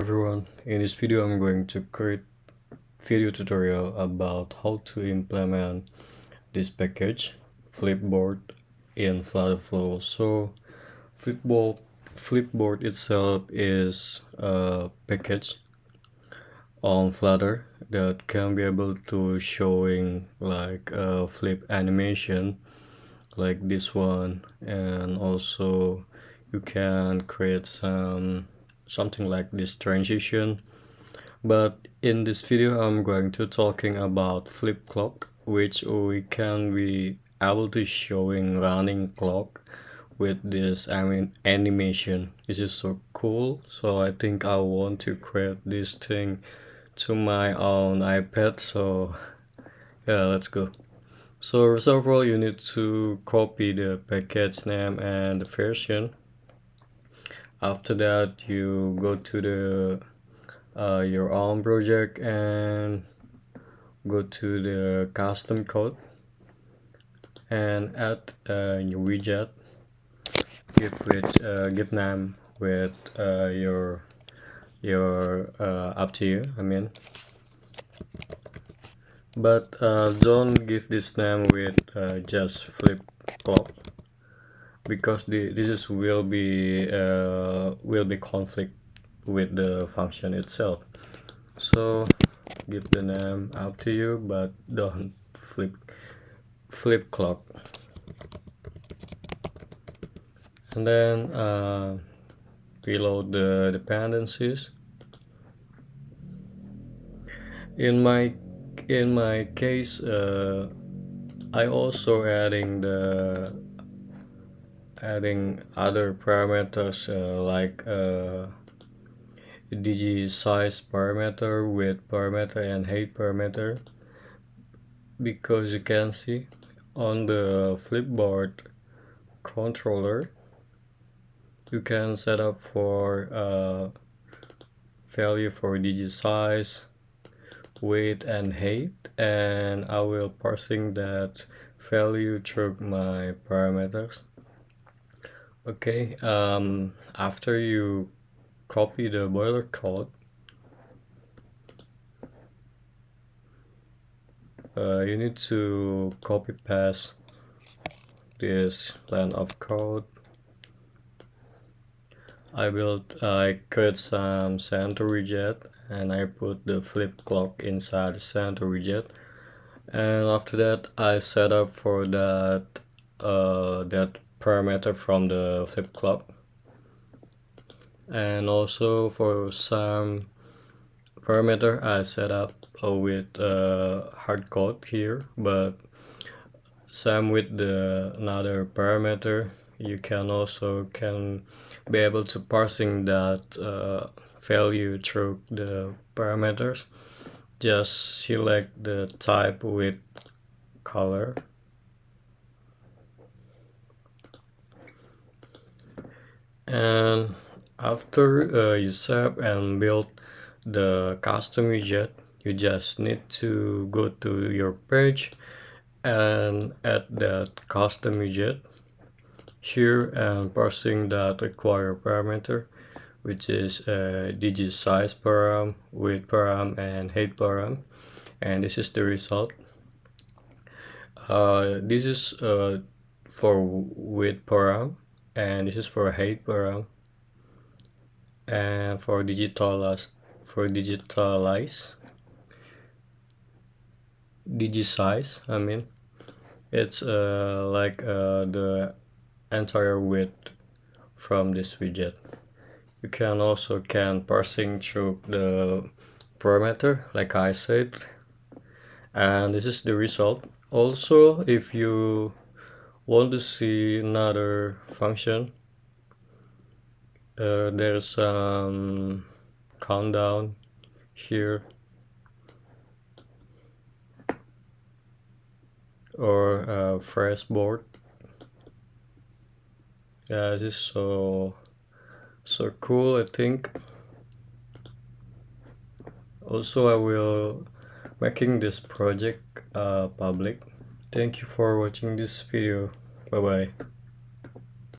Everyone, in this video I'm going to create video tutorial about how to implement this package Flipboard in Flutterflow. So Flipboard itself is a package on Flutter that can be able to showing like a flip animation like this one, and also you can create something like this transition. But in this video I'm going to talking about flip clock, which we can be able to showing running clock with this animation. This is so cool, so I think I want to create this thing to my own iPad. So yeah, let's go. So first of all, you need to copy the package name and the version. After that, you go to the your own project and go to the custom code and add a new widget. Give name with your up to you. But don't give this name with just flip clock, because this will be conflict with the function itself. So give the name up to you, but don't flip clock. And then reload the dependencies. In my case, I also adding other parameters like digi size parameter, width parameter, and height parameter, because you can see on the Flipboard controller you can set up for value for digi size, width, and height, and I will parsing that value through my parameters. Okay, after you copy the boiler code, you need to copy paste this line of code. I create some center widget and I put the flip clock inside the center widget, and after that I set up for that parameter from the flip clock, and also for some parameter I set up with hard code here, but same with the another parameter. You can also be able to parsing that value through the parameters. Just select the type with color, and after you save and build the custom widget, you just need to go to your page and add that custom widget here and parsing that required parameter, which is digi size param, width param, and height param, and this is the result. This is for width param, and this is for height param, and for digitalize digi size, it's like the entire width from this widget. You can also parsing through the parameter like I said, and this is the result. Also, if you want to see another function, there's some countdown here, or fresh board. Yeah, this is so cool, I think. Also, I will making this project public. Thank you for watching this video. Bye bye.